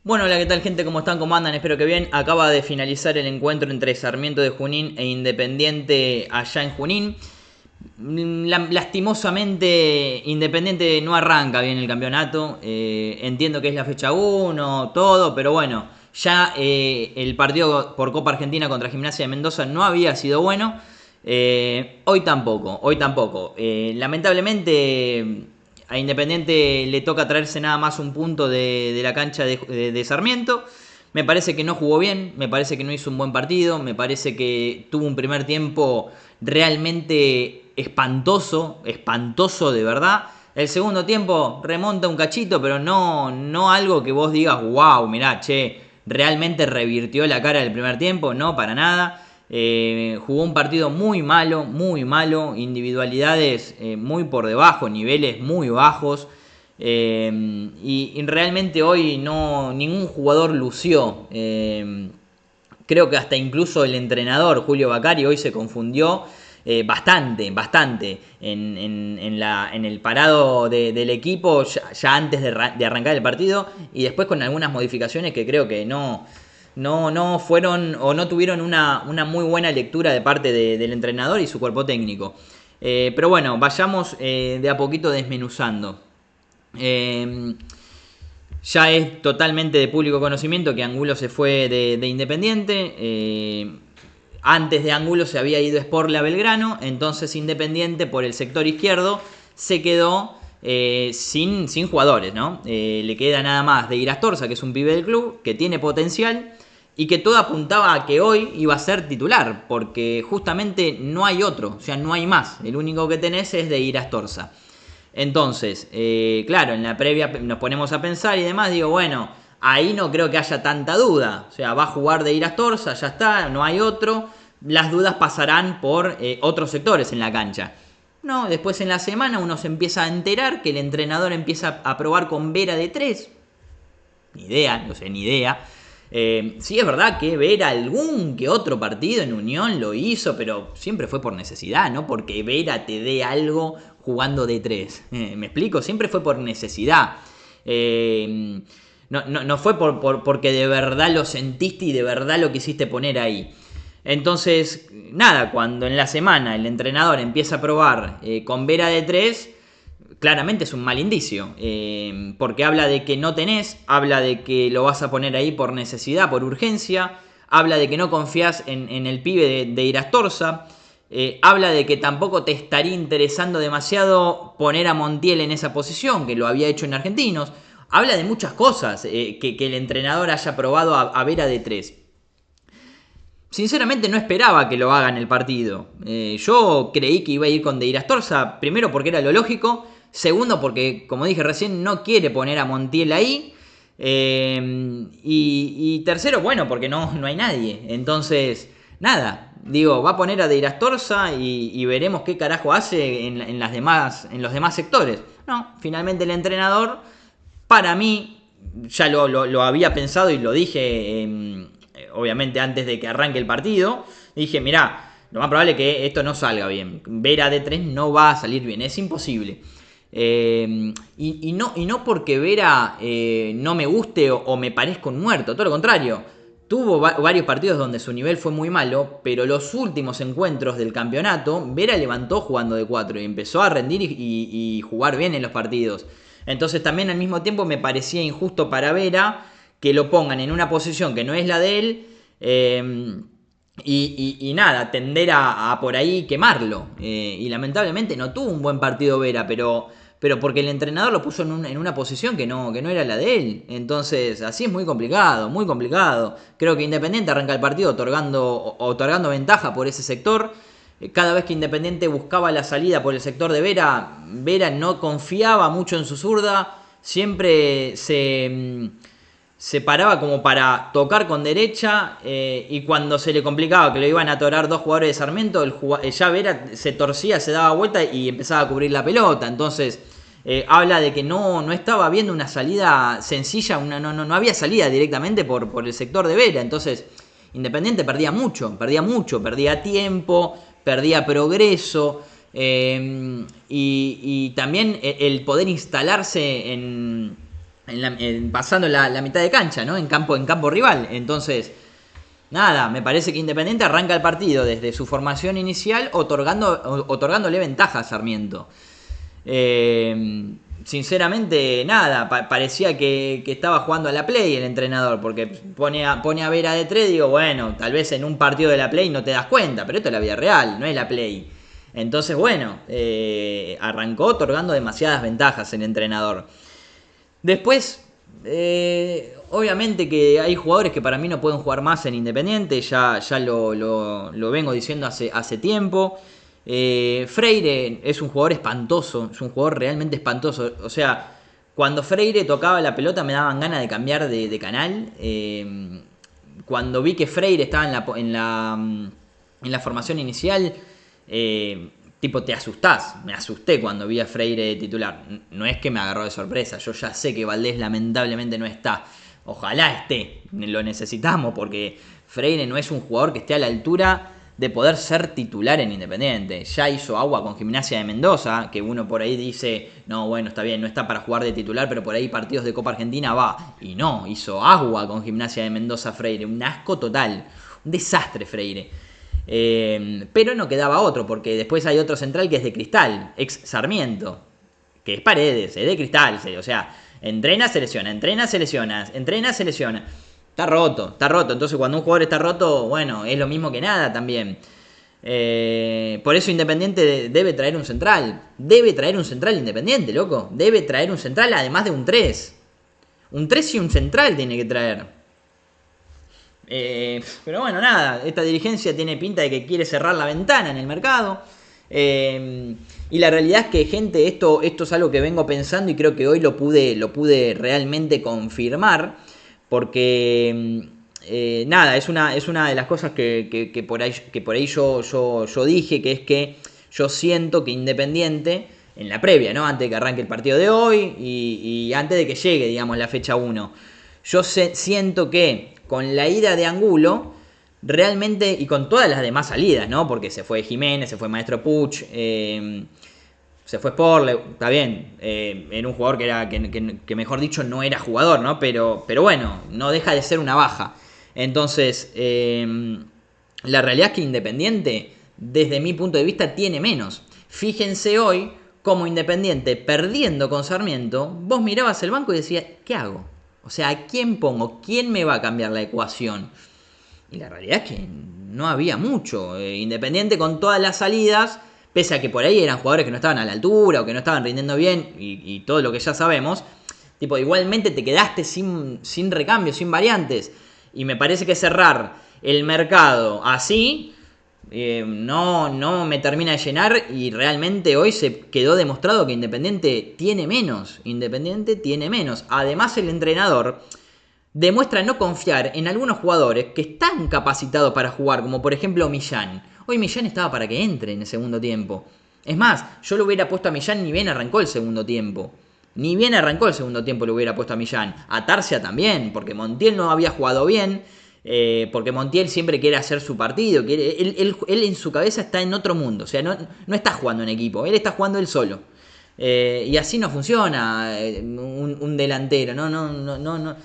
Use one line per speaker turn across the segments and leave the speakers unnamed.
Bueno, hola, ¿qué tal, gente? ¿Cómo están? ¿Cómo andan? Espero que bien. Acaba de finalizar el encuentro entre Sarmiento de Junín e Independiente allá en Junín. Lastimosamente, Independiente no arranca bien el campeonato. Entiendo que es la fecha uno, todo, pero bueno, ya el partido por Copa Argentina contra Gimnasia de Mendoza no había sido bueno. Hoy tampoco, hoy tampoco. Lamentablemente a Independiente le toca traerse nada más un punto de la cancha de Sarmiento. Me parece que no jugó bien, me parece que no hizo un buen partido, me parece que tuvo un primer tiempo realmente espantoso, espantoso de verdad. El segundo tiempo remonta un cachito, pero no algo que vos digas, wow, mirá, che, realmente revirtió la cara del primer tiempo, no, para nada. Jugó un partido muy malo, individualidades muy por debajo, niveles muy bajos. Y realmente hoy no ningún jugador lució. Creo que hasta incluso el entrenador Julio Bacari hoy se confundió bastante en el parado del equipo ya antes de arrancar el partido y después con algunas modificaciones que creo que no fueron o no tuvieron una muy buena lectura de parte del entrenador y su cuerpo técnico. Pero bueno, vayamos de a poquito desmenuzando. Eh, ya es totalmente de público conocimiento que Angulo se fue de Independiente. Antes de Angulo se había ido Sportla a Belgrano, entonces Independiente por el sector izquierdo se quedó sin jugadores, ¿no? Le queda nada más de Irastorza, que es un pibe del club, que tiene potencial y que todo apuntaba a que hoy iba a ser titular, porque justamente no hay otro, o sea, no hay más. El único que tenés es de Irastorza. Entonces, claro, en la previa nos ponemos a pensar y demás, digo, bueno, ahí no creo que haya tanta duda. O sea, va a jugar de Irastorza, ya está, no hay otro. Las dudas pasarán por otros sectores en la cancha. No, después en la semana uno se empieza a enterar que el entrenador empieza a probar con Vera de 3. Ni idea, no sé, ni idea. Sí es verdad que Vera algún que otro partido en Unión lo hizo, pero siempre fue por necesidad, no porque Vera te dé algo jugando de 3. ¿Me explico? Siempre fue por necesidad. No fue porque de verdad lo sentiste y de verdad lo quisiste poner ahí. Entonces, nada, cuando en la semana el entrenador empieza a probar con Vera de 3, claramente es un mal indicio, porque habla de que no tenés, habla de que lo vas a poner ahí por necesidad, por urgencia, habla de que no confías en el pibe de Irastorza, habla de que tampoco te estaría interesando demasiado poner a Montiel en esa posición, que lo había hecho en Argentinos, habla de muchas cosas, que el entrenador haya probado a Vera de 3. Sinceramente no esperaba que lo haga en el partido. Yo creí que iba a ir con De Irastorza, primero porque era lo lógico, segundo porque, como dije recién, no quiere poner a Montiel ahí. Y tercero, bueno, porque no hay nadie. Entonces, nada, digo, va a poner a De Irastorza y veremos qué carajo hace en los demás sectores. No, finalmente el entrenador, para mí, ya lo había pensado y lo dije obviamente antes de que arranque el partido, dije, mirá, lo más probable es que esto no salga bien. Vera de 3 no va a salir bien, es imposible. No porque Vera no me guste o me parezca un muerto, todo lo contrario. Tuvo varios partidos donde su nivel fue muy malo, pero los últimos encuentros del campeonato, Vera levantó jugando de 4 y empezó a rendir y jugar bien en los partidos. Entonces también al mismo tiempo me parecía injusto para Vera que lo pongan en una posición que no es la de él y nada, tender a por ahí quemarlo. Y lamentablemente no tuvo un buen partido Vera, pero porque el entrenador lo puso en una posición que no era la de él. Entonces así es muy complicado, muy complicado. Creo que Independiente arranca el partido otorgando ventaja por ese sector. Cada vez que Independiente buscaba la salida por el sector de Vera, Vera no confiaba mucho en su zurda, siempre se paraba como para tocar con derecha y cuando se le complicaba que lo iban a atorar dos jugadores de Sarmiento, ya Vera se torcía, se daba vuelta y empezaba a cubrir la pelota. Entonces habla de que no estaba viendo una salida sencilla, no había salida directamente por el sector de Vera. Entonces Independiente perdía tiempo, perdía progreso. Y también el poder instalarse pasando la mitad de cancha, ¿no? En campo rival. Entonces, nada, me parece que Independiente arranca el partido desde su formación inicial otorgándole ventaja a Sarmiento. Sinceramente, nada, parecía que estaba jugando a la Play el entrenador, porque pone a Vera de 3, digo, bueno, tal vez en un partido de la Play no te das cuenta, pero esto es la vida real, no es la Play. Entonces, bueno, arrancó otorgando demasiadas ventajas el entrenador. Después, obviamente que hay jugadores que para mí no pueden jugar más en Independiente, ya lo vengo diciendo hace tiempo. Freire es un jugador espantoso, es un jugador realmente espantoso. O sea, cuando Freire tocaba la pelota me daban ganas de cambiar de canal. Cuando vi que Freire estaba en la formación inicial, tipo te asustás. Me asusté cuando vi a Freire de titular. No es que me agarró de sorpresa, yo ya sé que Valdés lamentablemente no está. Ojalá esté, lo necesitamos porque Freire no es un jugador que esté a la altura de poder ser titular en Independiente. Ya hizo agua con Gimnasia de Mendoza, que uno por ahí dice, no, bueno, está bien, no está para jugar de titular, pero por ahí partidos de Copa Argentina va. Y no, hizo agua con Gimnasia de Mendoza Freire, un asco total, un desastre Freire. Pero no quedaba otro, porque después hay otro central que es de Cristal, ex Sarmiento, que es Paredes, es de Cristal, o sea, entrena, se lesiona, entrena, se lesiona, entrena, se lesiona. Está roto, está roto. Entonces cuando un jugador está roto, bueno, es lo mismo que nada también. Por eso Independiente debe traer un central. Debe traer un central Independiente, loco. Debe traer un central además de un 3. Un 3 y un central tiene que traer. Pero bueno, nada. Esta dirigencia tiene pinta de que quiere cerrar la ventana en el mercado. Y la realidad es que, gente, esto es algo que vengo pensando y creo que hoy lo pude realmente confirmar. Porque nada, es una de las cosas que por ahí yo dije, que es que yo siento que Independiente, en la previa, ¿no? Antes de que arranque el partido de hoy y antes de que llegue, digamos, la fecha 1, yo siento que con la ida de Angulo, realmente, y con todas las demás salidas, ¿no? Porque se fue Jiménez, se fue Maestro Puch, se fue Sporle, está bien, era un jugador que mejor dicho no era jugador, ¿no? Pero bueno, no deja de ser una baja. Entonces, la realidad es que Independiente, desde mi punto de vista, tiene menos. Fíjense hoy cómo Independiente, perdiendo con Sarmiento, vos mirabas el banco y decías, ¿qué hago? O sea, ¿a quién pongo? ¿Quién me va a cambiar la ecuación? Y la realidad es que no había mucho. Independiente con todas las salidas, pese a que por ahí eran jugadores que no estaban a la altura o que no estaban rindiendo bien y todo lo que ya sabemos, tipo, igualmente te quedaste sin recambio, sin variantes. Y me parece que cerrar el mercado así no me termina de llenar y realmente hoy se quedó demostrado que Independiente tiene menos. Independiente tiene menos. Además el entrenador demuestra no confiar en algunos jugadores que están capacitados para jugar, como por ejemplo Millán. Hoy Millán estaba para que entre en el segundo tiempo. Es más, yo lo hubiera puesto a Millán ni bien arrancó el segundo tiempo. Ni bien arrancó el segundo tiempo lo hubiera puesto a Millán. A Tarcia también, porque Montiel no había jugado bien. Porque Montiel siempre quiere hacer su partido. Él en su cabeza está en otro mundo. O sea, no está jugando en equipo. Él está jugando él solo. Y así no funciona un delantero. No.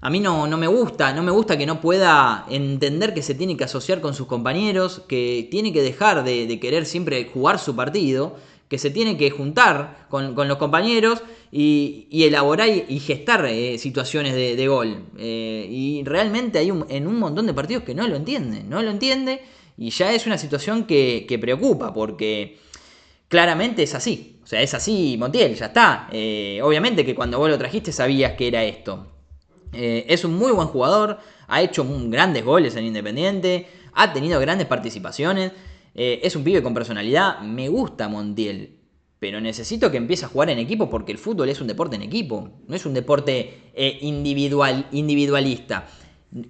A mí no me gusta que no pueda entender que se tiene que asociar con sus compañeros, que tiene que dejar de querer siempre jugar su partido, que se tiene que juntar con los compañeros y elaborar y gestar situaciones de gol. Y realmente hay en un montón de partidos que no lo entiende y ya es una situación que preocupa porque claramente es así. O sea, es así Montiel, ya está. Obviamente que cuando vos lo trajiste sabías que era esto. Es un muy buen jugador, ha hecho grandes goles en Independiente, ha tenido grandes participaciones, es un pibe con personalidad, me gusta Montiel, pero necesito que empiece a jugar en equipo porque el fútbol es un deporte en equipo, no es un deporte individualista.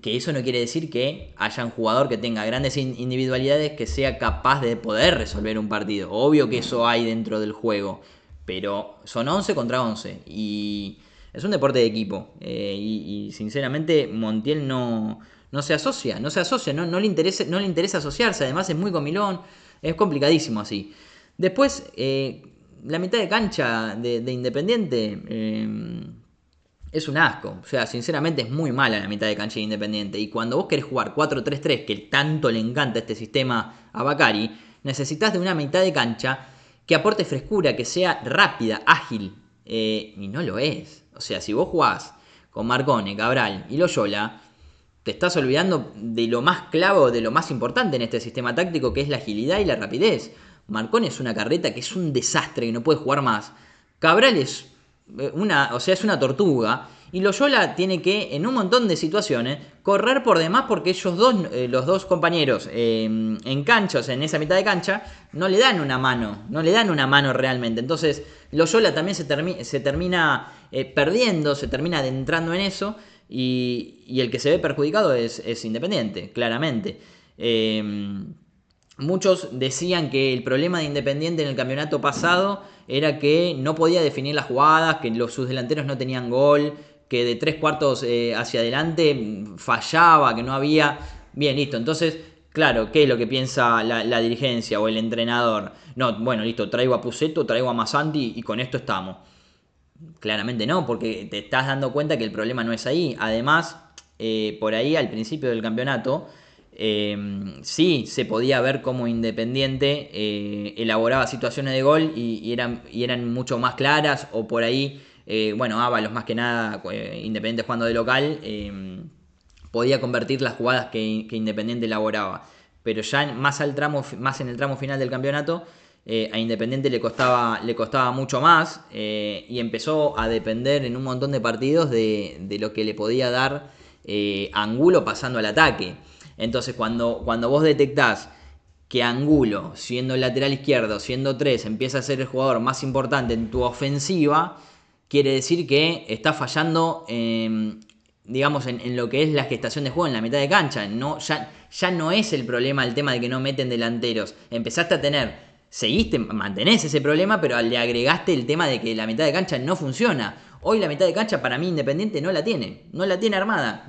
Que eso no quiere decir que haya un jugador que tenga grandes individualidades que sea capaz de poder resolver un partido. Obvio que eso hay dentro del juego, pero son 11 contra 11 y es un deporte de equipo. Y sinceramente Montiel no se asocia, no le interesa asociarse, además es muy comilón, es complicadísimo así. Después, la mitad de cancha de Independiente es un asco. O sea, sinceramente es muy mala la mitad de cancha de Independiente. Y cuando vos querés jugar 4-3-3, que tanto le encanta este sistema a Bacari, necesitas de una mitad de cancha que aporte frescura, que sea rápida, ágil. Y no lo es. O sea, si vos jugás con Marcone, Cabral y Loyola, te estás olvidando de lo más clave, de lo más importante en este sistema táctico, que es la agilidad y la rapidez. Marcone es una carreta que es un desastre y no puede jugar más. Cabral es es una tortuga. Y Loyola tiene que, en un montón de situaciones, correr por demás porque ellos dos, los dos compañeros en cancha, o sea, en esa mitad de cancha, no le dan una mano, no le dan una mano realmente. Entonces, Loyola también se termina perdiendo, se termina adentrando en eso. Y el que se ve perjudicado es Independiente, claramente. Muchos decían que el problema de Independiente en el campeonato pasado era que no podía definir las jugadas, que sus delanteros no tenían gol, que de 3/4 hacia adelante fallaba, que no había... Bien, listo. Entonces, claro, ¿qué es lo que piensa la dirigencia o el entrenador? No, bueno, listo, traigo a Pusetto, traigo a Massanti y con esto estamos. Claramente no, porque te estás dando cuenta que el problema no es ahí. Además, por ahí al principio del campeonato, sí se podía ver cómo Independiente elaboraba situaciones de gol y eran mucho más claras, o por ahí, bueno, Ábalos más que nada, Independiente jugando de local, podía convertir las jugadas que Independiente elaboraba. Pero ya más en el tramo final del campeonato, a Independiente le costaba mucho más y empezó a depender en un montón de partidos de lo que le podía dar Angulo pasando al ataque. Entonces cuando vos detectás que Angulo, siendo el lateral izquierdo, siendo 3, empieza a ser el jugador más importante en tu ofensiva, quiere decir que está fallando digamos, en lo que es la gestación de juego en la mitad de cancha. No, ya no es el problema el tema de que no meten delanteros. Empezaste a mantenés ese problema, pero le agregaste el tema de que la mitad de cancha no funciona. Hoy la mitad de cancha para mí Independiente no la tiene armada.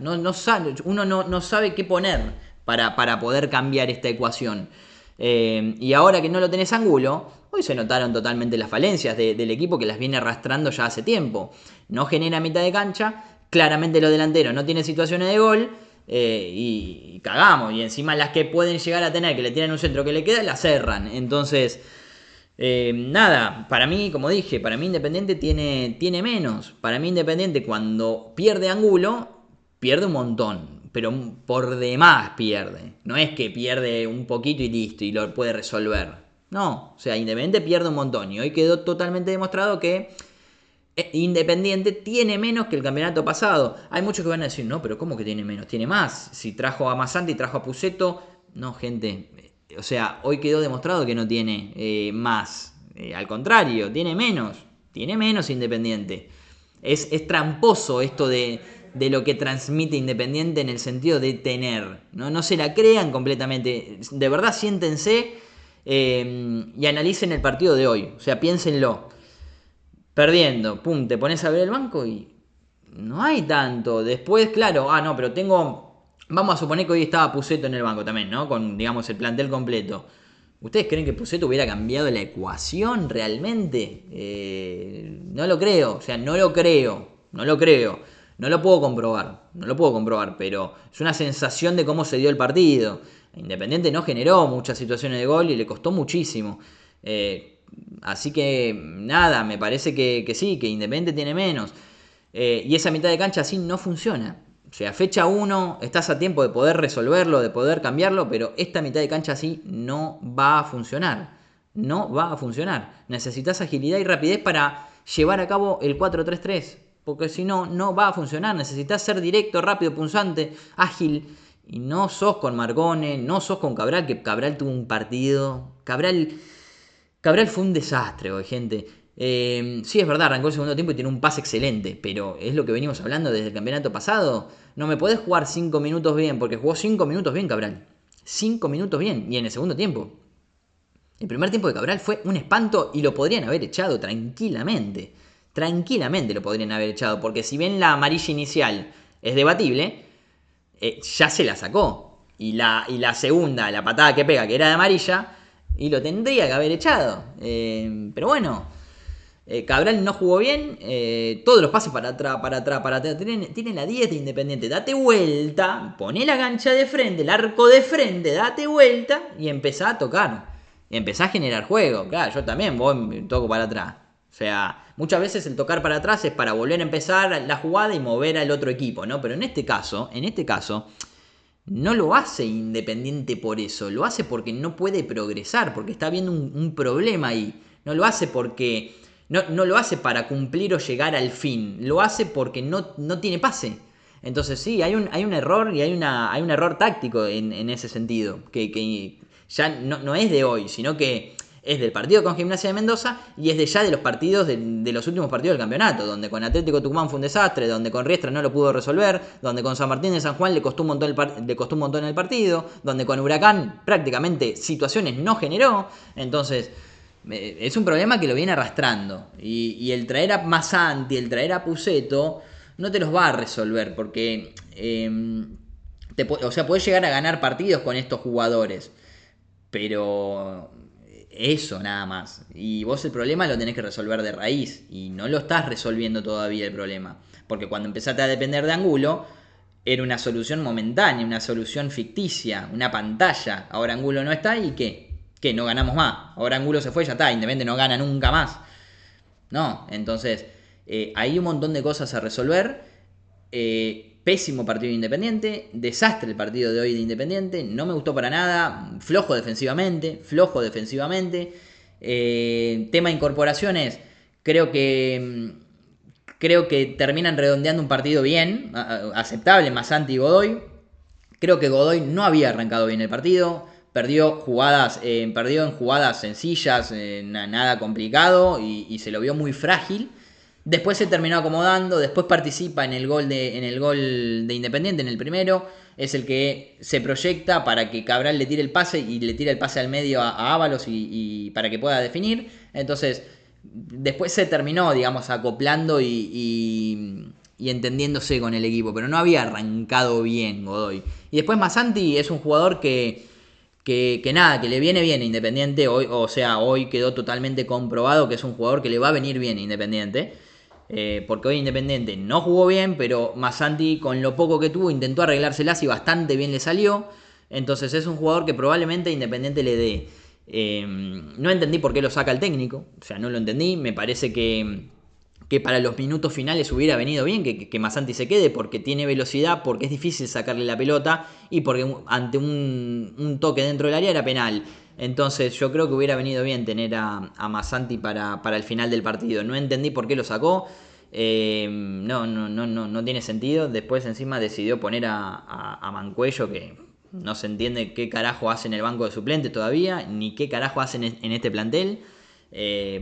Uno no sabe qué poner para poder cambiar esta ecuación. Y ahora que no lo tenés Angulo, hoy se notaron totalmente las falencias del equipo que las viene arrastrando ya hace tiempo. No genera mitad de cancha, claramente los delanteros no tienen situaciones de gol. Y cagamos. Y encima las que pueden llegar a tener, que le tiran un centro que le queda, las cerran. Entonces, nada, para mí, como dije, para mí Independiente tiene menos. Para mí Independiente cuando pierde Angulo, pierde un montón. Pero por demás pierde. No es que pierde un poquito y listo y lo puede resolver. No, o sea, Independiente pierde un montón. Y hoy quedó totalmente demostrado que Independiente tiene menos que el campeonato pasado. Hay muchos que van a decir, no, pero ¿cómo que tiene menos? Tiene más. Si trajo a Massanti, trajo a Pusetto. No, gente. O sea, hoy quedó demostrado que no tiene más. Al contrario, tiene menos. Tiene menos Independiente. Es tramposo esto de lo que transmite Independiente en el sentido de tener. No se la crean completamente. De verdad, siéntense y analicen el partido de hoy. O sea, piénsenlo. Perdiendo, pum, te pones a ver el banco y no hay tanto. Después, claro, no, pero vamos a suponer que hoy estaba Pusetto en el banco también, ¿no? Con, digamos, el plantel completo. ¿Ustedes creen que Pusetto hubiera cambiado la ecuación realmente? No lo creo, o sea, no lo creo. No lo puedo comprobar, pero es una sensación de cómo se dio el partido. Independiente no generó muchas situaciones de gol y le costó muchísimo. Así que nada, me parece que sí, que Independiente tiene menos. Y esa mitad de cancha así no funciona. O sea, fecha 1, estás a tiempo de poder resolverlo, de poder cambiarlo, pero esta mitad de cancha así no va a funcionar. No va a funcionar. Necesitas agilidad y rapidez para llevar a cabo el 4-3-3. Porque si no, no va a funcionar. Necesitas ser directo, rápido, punzante, ágil. Y no sos con Marcone, no sos con Cabral, que Cabral tuvo un partido. Cabral fue un desastre hoy, gente. Sí, es verdad, arrancó el segundo tiempo y tiene un pase excelente, pero es lo que venimos hablando desde el campeonato pasado. No me podés jugar 5 minutos bien, porque jugó 5 minutos bien Cabral. 5 minutos bien, y en el segundo tiempo. El primer tiempo de Cabral fue un espanto y lo podrían haber echado tranquilamente. Tranquilamente lo podrían haber echado, porque si bien la amarilla inicial es debatible, ya se la sacó. Y la segunda, la patada que pega, que era de amarilla, y lo tendría que haber echado. Pero bueno, Cabral no jugó bien, todos los pases para atrás, para atrás, para atrás. Tiene la 10 de Independiente. Date vuelta, poné la cancha de frente, el arco de frente, date vuelta y empezá a tocar. Y empezá a generar juego. Claro, yo también toco para atrás. O sea, muchas veces el tocar para atrás es para volver a empezar la jugada y mover al otro equipo, ¿no? Pero en este caso, no lo hace Independiente por eso. Lo hace porque no puede progresar, porque está viendo un problema ahí. No lo hace porque... No lo hace para cumplir o llegar al fin. Lo hace porque no tiene pase. Entonces sí, hay un error y hay un error táctico en ese sentido. Que ya no es de hoy, sino que es del partido con Gimnasia de Mendoza y es de los partidos de los últimos partidos del campeonato, donde con Atlético Tucumán fue un desastre, donde con Riestra no lo pudo resolver, donde con San Martín de San Juan le costó un montón el partido, donde con Huracán prácticamente situaciones no generó. Entonces es un problema que lo viene arrastrando y el traer a Massanti, el traer a Pusetto no te los va a resolver porque puedes llegar a ganar partidos con estos jugadores, pero eso nada más. Y vos el problema lo tenés que resolver de raíz y no lo estás resolviendo todavía el problema, porque cuando empezaste a depender de Angulo era una solución momentánea, una solución ficticia, una pantalla. Ahora Angulo no está y ¿qué? ¿Qué? No ganamos más. Ahora Angulo se fue, ya está. Independiente no gana nunca más. No, entonces hay un montón de cosas a resolver. Pésimo partido de Independiente. Desastre el partido de hoy de Independiente. No me gustó para nada. Flojo defensivamente. Tema incorporaciones. Creo que terminan redondeando un partido bien. Aceptable. Massanti y Godoy. Creo que Godoy no había arrancado bien el partido. Perdió en jugadas sencillas, nada complicado y se lo vio muy frágil. Después se terminó acomodando, después participa en el gol de Independiente, en el primero. Es el que se proyecta para que Cabral le tire el pase y le tire el pase al medio a Ábalos y para que pueda definir. Entonces, después se terminó, digamos, acoplando y entendiéndose con el equipo, pero no había arrancado bien Godoy. Y después Massanti es un jugador que le viene bien a Independiente. Hoy quedó totalmente comprobado que es un jugador que le va a venir bien a Independiente. Porque hoy Independiente no jugó bien, pero Massanti con lo poco que tuvo intentó arreglárselas y bastante bien le salió. Entonces es un jugador que probablemente a Independiente le dé. No entendí por qué lo saca el técnico. O sea, no lo entendí. Me parece que para los minutos finales hubiera venido bien que Massanti se quede porque tiene velocidad, porque es difícil sacarle la pelota y porque ante un toque dentro del área era penal. Entonces yo creo que hubiera venido bien tener a Massanti para el final del partido. No entendí por qué lo sacó. No tiene sentido. Después encima decidió poner a Mancuello, que no se entiende qué carajo hace en el banco de suplentes todavía, ni qué carajo hacen en este plantel.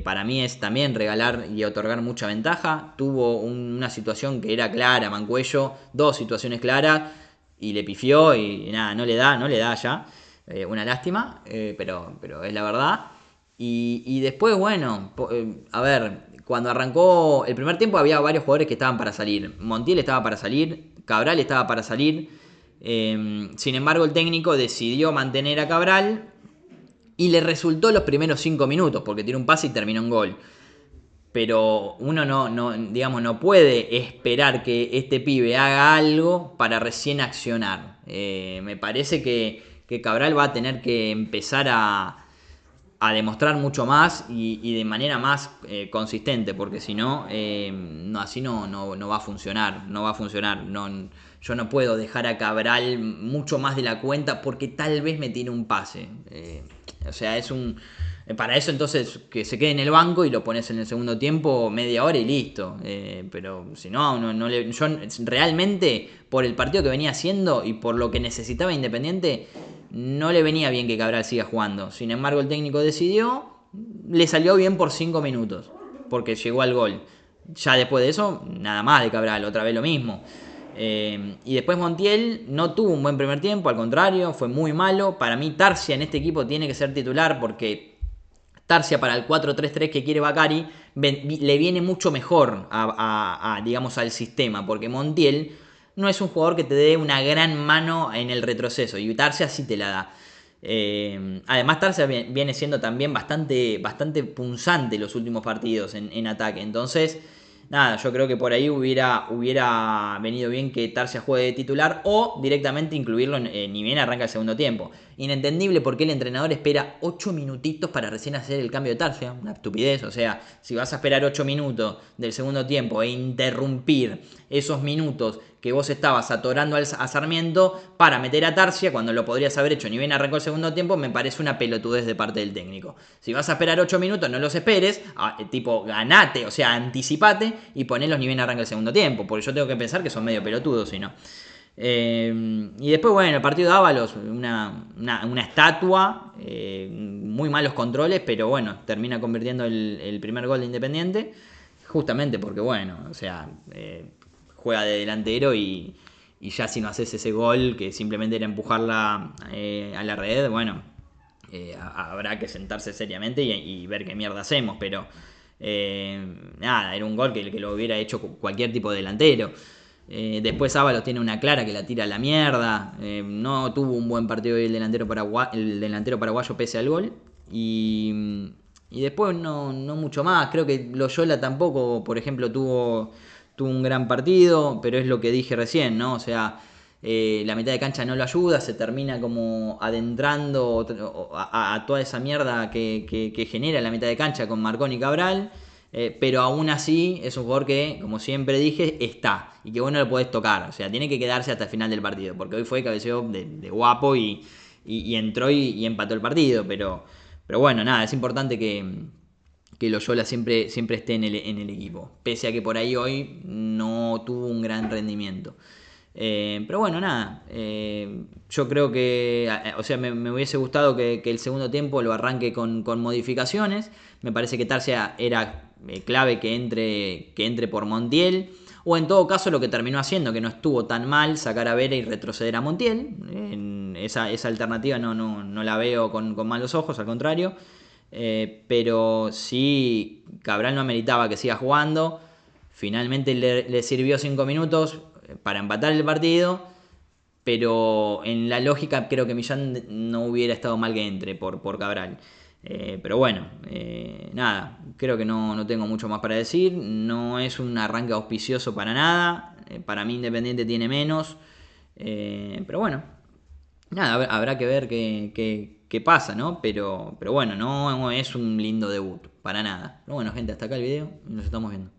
Para mí es también regalar y otorgar mucha ventaja. Tuvo una situación que era clara, Mancuello, 2 situaciones claras y le pifió y nada, no le da ya. Una lástima, pero es la verdad. Y después, bueno, a ver, cuando arrancó el primer tiempo había varios jugadores que estaban para salir. Montiel estaba para salir, Cabral estaba para salir. Sin embargo, el técnico decidió mantener a Cabral. Y le resultó los primeros 5 minutos, porque tiró un pase y terminó en gol. Pero uno no puede esperar que este pibe haga algo para recién accionar. Me parece que Cabral va a tener que empezar a demostrar mucho más y de manera más consistente, porque si no, así no va a funcionar. No va a funcionar. Yo no puedo dejar a Cabral mucho más de la cuenta porque tal vez me tire un pase. O sea, para eso entonces que se quede en el banco y lo pones en el segundo tiempo media hora y listo. Pero si no, yo realmente por el partido que venía haciendo y por lo que necesitaba Independiente, no le venía bien que Cabral siga jugando. Sin embargo, el técnico decidió, le salió bien por 5 minutos, porque llegó al gol. Ya después de eso, nada más de Cabral, otra vez lo mismo. Y después Montiel no tuvo un buen primer tiempo, al contrario, fue muy malo. Para mí Tarsia en este equipo tiene que ser titular porque Tarsia para el 4-3-3 que quiere Bacari le viene mucho mejor digamos, al sistema, porque Montiel no es un jugador que te dé una gran mano en el retroceso y Tarsia sí te la da. Además, Tarsia viene siendo también bastante punzante los últimos partidos en ataque. Entonces, nada, yo creo que por ahí hubiera venido bien que Tarsia juegue de titular o directamente incluirlo ni bien arranca el segundo tiempo. Inentendible por qué el entrenador espera 8 minutitos para recién hacer el cambio de Tarsia. Una estupidez. O sea, si vas a esperar 8 minutos del segundo tiempo e interrumpir esos minutos que vos estabas atorando a Sarmiento para meter a Tarsia cuando lo podrías haber hecho ni bien arrancó el segundo tiempo, me parece una pelotudez de parte del técnico. Si vas a esperar 8 minutos, no los esperes, tipo ganate, o sea, anticipate y ponelos ni bien arranca el segundo tiempo, porque yo tengo que pensar que son medio pelotudos, si no. Y después, bueno, el partido de Ábalos, una estatua, muy malos controles, pero bueno, termina convirtiendo el primer gol de Independiente, justamente porque, bueno, o sea, juega de delantero y ya si no haces ese gol, que simplemente era empujarla a la red, bueno, habrá que sentarse seriamente y ver qué mierda hacemos, pero nada, era un gol que lo hubiera hecho cualquier tipo de delantero. Después Ábalos tiene una clara que la tira a la mierda. No tuvo un buen partido el delantero paraguayo pese al gol. Y después no mucho más. Creo que Loyola tampoco, por ejemplo, tuvo un gran partido, pero es lo que dije recién, ¿no? O sea, la mitad de cancha no lo ayuda, se termina como adentrando a toda esa mierda que genera la mitad de cancha con Marconi y Cabral. Pero aún así es un jugador que, como siempre dije, está y que vos no lo podés tocar. O sea, tiene que quedarse hasta el final del partido, porque hoy fue cabeceo de guapo y entró y empató el partido. Pero bueno, nada, es importante que Loyola siempre esté en el equipo, pese a que por ahí hoy no tuvo un gran rendimiento. Pero bueno, nada, yo creo que, o sea, me hubiese gustado que el segundo tiempo lo arranque con modificaciones. Me parece que Tarsia era clave que entre por Montiel, o en todo caso lo que terminó haciendo, que no estuvo tan mal, sacar a Vera y retroceder a Montiel. Esa alternativa no la veo con malos ojos, al contrario. Pero sí, Cabral no ameritaba que siga jugando. Finalmente le sirvió 5 minutos para empatar el partido, pero en la lógica creo que Millán no hubiera estado mal que entre por Cabral. Pero bueno, nada, creo que no tengo mucho más para decir. No es un arranque auspicioso para nada. Para mí Independiente tiene menos. Pero bueno, nada, habrá que ver qué pasa, ¿no? Pero bueno, no es un lindo debut, para nada. Pero bueno, gente, hasta acá el video y nos estamos viendo.